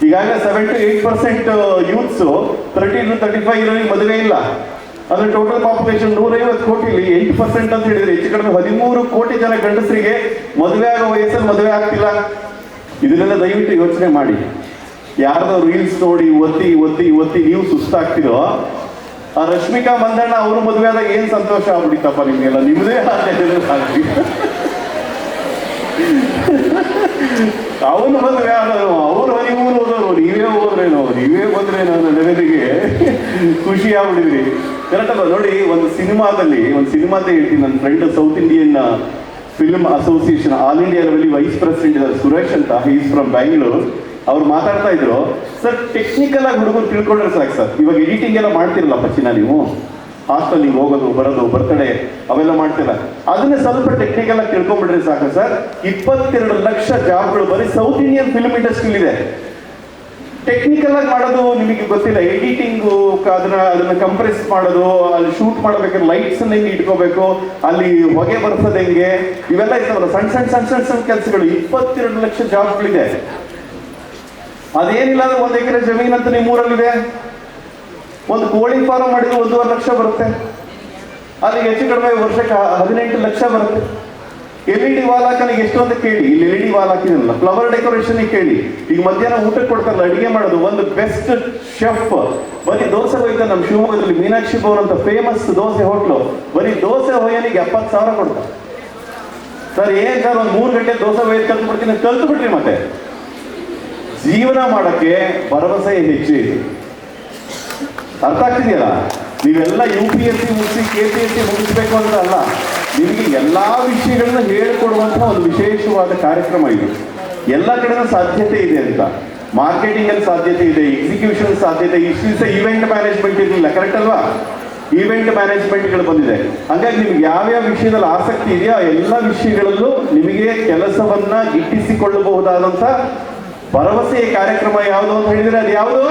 ಈಗಾಗಲೇ 7 to 8% youths 30 to 35 ಇರೋರಿಗೆ ಮದುವೆ ಇಲ್ಲ. ಅಂದ್ರೆ ಟೋಟಲ್ ಪಾಪ್ಯುಲೇಷನ್ 150 ಕೋಟಿಲಿ 8% ಅಂತ ಹೇಳಿದ್ರೆ ಹೆಚ್ಚು ಕಡಿಮೆ 13 ಕೋಟಿ ಜನ ಗಂಡಸರಿಗೆ ಮದುವೆ ಆಗೋ ವಯಸ್ಸಲ್ಲಿ ಮದುವೆ ಆಗ್ತಿಲ್ಲ. ಇದನ್ನೆಲ್ಲ ದಯವಿಟ್ಟು ಯೋಚನೆ ಮಾಡಿ. ಯಾರ್ದೋ ರೀಲ್ಸ್ ನೋಡಿ ಒತ್ತಿ ಒತ್ತಿ ಒತ್ತಿ ನೀವು ಸುಸ್ತಾಗ್ತಿರೋ, ಆ ರಶ್ಮಿಕಾ ಮಂದಣ್ಣ ಅವರು ಮದುವೆ ಆದಾಗ ಏನ್ ಸಂತೋಷ ಆಗ್ಬಿಟ್ಟಿತ್ತಪ್ಪ ನಿಮ್ಗೆಲ್ಲ. ನಿಮ್ಮದೇ ಆಗ್ಲಿ ಅವನು ಮದುವೆ ಆದನು, ಅವ್ರು ಹನಿಮೂನ್ ಹೋದವರು, ನೀವೇ ಹೋದ್ರೇನೋ, ನೀವೇ ಬಂದ್ರೇನೋ ಅನ್ನೋ ಲೆವೆಲ್ಗೆ ಖುಷಿ ಆಗ್ಬಿಟ್ಟಿದ್ರಿ. ಕರೆಕ್ಟ್ ಅಲ್ಲ? ನೋಡಿ, ಒಂದು ಸಿನಿಮಾದ ಹೇಳ್ತೀನಿ. ನನ್ನ friend south Indian film association all India level vice president ಇದ್ದಾರೆ, ಸುರೇಶ್ ಅಂತ. Is from Bangalore. ಅವ್ರು ಮಾತಾಡ್ತಾ ಇದ್ರು, ಸರ್ ಟೆಕ್ನಿಕಲ್ ಆಗಿ ಹುಡುಗರು ತಿಳ್ಕೊಂಡ್ರೆ ಸಾಕು ಸರ್. ಇವಾಗ ಎಡಿಟಿಂಗ್ ಎಲ್ಲ ಮಾಡ್ತಿರಲ್ಲ ಪಚ್ಚಿನ, ನೀವು ಹಾಸ್ಟೆಲಿಗೆ ಹೋಗೋದು ಬರೋದು ಬರ್ತಡೇ ಅವೆಲ್ಲ ಮಾಡ್ತಿಲ್ಲ, ಅದನ್ನೇ ಸ್ವಲ್ಪ ಟೆಕ್ನಿಕಲ್ ಆಗಿ ತಿಳ್ಕೊಂಡ್ಬಿಟ್ರೆ ಸಾಕು ಸರ್. 22 ಲಕ್ಷ ಜಾಬ್ಗಳು ಬರೀ ಸೌತ್ ಇಂಡಿಯನ್ ಫಿಲ್ಮ್ ಇಂಡಸ್ಟ್ರಿಲಿ ಇದೆ. ಟೆಕ್ನಿಕಲ್ ಆಗಿ ಮಾಡೋದು ನಿಮಗೆ ಗೊತ್ತಿಲ್ಲ, ಎಡಿಟಿಂಗು, ಅದನ್ನ ಕಂಪ್ರೆಸ್ ಮಾಡೋದು, ಅಲ್ಲಿ ಶೂಟ್ ಮಾಡಬೇಕಾದ್ರೆ ಲೈಟ್ಸ್ ಹೆಂಗೆ ಇಟ್ಕೋಬೇಕು, ಅಲ್ಲಿ ಹೊಗೆ ಬರ್ತದೆ ಹೆಂಗೆ, ಇವೆಲ್ಲ ಇರ್ತಾವಲ್ಲ ಸಣ್ಣ ಸಣ್ಣ ಸಣ್ಣ ಸಣ್ಣ ಸಣ್ಣ ಕೆಲಸಗಳು. 22 ಲಕ್ಷ ಜಾಬ್ಗಳಿದೆ. ಅದೇನಿಲ್ಲ ಅಂದ್ರೆ 1 ಎಕರೆ ಜಮೀನ್ ಅಂತ ನಿಮ್ಮೂರಲ್ಲಿದೆ, ಒಂದು ಕೋಳಿ ಫಾರ್ಮ್ ಮಾಡಿದ್ರೆ 1.5 ಲಕ್ಷ ಬರುತ್ತೆ. ಅಲ್ಲಿಗೆ ಹೆಚ್ಚು ಕಡಿಮೆ ವರ್ಷಕ್ಕೆ 18 ಲಕ್ಷ ಬರುತ್ತೆ. LED ವಾಲ್ ಹಾಕನಿಗೆ ಎಷ್ಟು ಅಂತ ಕೇಳಿ. ಇಲ್ಲಿ LED ವಾಲ್ ಹಾಕಿದಲ್ಲ, ಫ್ಲವರ್ ಡೆಕೋರೇಷನ್ ಕೇಳಿ. ಈಗ ಮಧ್ಯಾಹ್ನ ಊಟಕ್ಕೆ ಕೊಡ್ತಾರಲ್ಲ, ಅಡಿಗೆ ಮಾಡೋದು, ಒಂದು ಬೆಸ್ಟ್ ಶೆಫ್ ಬರೀ ದೋಸೆ ಹೋಯ್ತಾರೆ ನಮ್ಮ ಶಿವಮೊಗ್ಗದಲ್ಲಿ. ಮೀನಾಕ್ಷಿ ಭವನ್ ಅಂತ ಫೇಮಸ್ ದೋಸೆ ಹೋಟ್ಲು, ಬರೀ ದೋಸೆ ಹೊಯ್ಯನಿಗೆ 70,000 ಕೊಡ್ತಾರೆ. ಸರ್ ಏನ್ ಸರ್, ಒಂದು 3 ಗಂಟೆ ದೋಸೆ ಹೊಯ್ದು ಕಲ್ತ್ಬಿಡ್ತೀನಿ, ಕಲ್ತ್ಬಿಟ್ರಿ. ಮತ್ತೆ ಜೀವನ ಮಾಡಕ್ಕೆ ಭರವಸೆ ಹೆಚ್ಚು ಇದೆ. ಅರ್ಥ ಆಗ್ತಿದೆಯಲ್ಲ? ನೀವೆಲ್ಲ UPSC ಮುಗಿಸಿ KPSC ಮುಗಿಸ್ಬೇಕು ಅಂತ ಅಲ್ಲ, ನಿಮಗೆ ಎಲ್ಲಾ ವಿಷಯಗಳನ್ನ ಹೇಳಿಕೊಡುವಂತಹ ಒಂದು ವಿಶೇಷವಾದ ಕಾರ್ಯಕ್ರಮ ಇದು. ಎಲ್ಲ ಕಡೆನೂ ಸಾಧ್ಯತೆ ಇದೆ ಅಂತ. ಮಾರ್ಕೆಟಿಂಗ್ ಅಲ್ಲಿ ಸಾಧ್ಯತೆ ಇದೆ, ಎಕ್ಸಿಕ್ಯೂಷನ್ ಸಾಧ್ಯತೆ. ಇಷ್ಟು ದಿವಸ ಈವೆಂಟ್ ಮ್ಯಾನೇಜ್ಮೆಂಟ್ ಇರಲಿಲ್ಲ, ಕರೆಕ್ಟ್ ಅಲ್ವಾ? ಈವೆಂಟ್ ಮ್ಯಾನೇಜ್ಮೆಂಟ್ಗಳು ಬಂದಿದೆ. ಹಾಗಾಗಿ ನಿಮ್ಗೆ ಯಾವ್ಯಾವ ವಿಷಯದಲ್ಲಿ ಆಸಕ್ತಿ ಇದೆಯೋ ಆ ಎಲ್ಲ ವಿಷಯಗಳಲ್ಲೂ ನಿಮಗೆ ಕೆಲಸವನ್ನ ಗಿಟ್ಟಿಸಿಕೊಳ್ಳಬಹುದಾದಂತ ಭರವಸೆಯ ಕಾರ್ಯಕ್ರಮ ಯಾವುದು ಅಂತ ಹೇಳಿದ್ರೆ ಅದು ಯಾವುದು?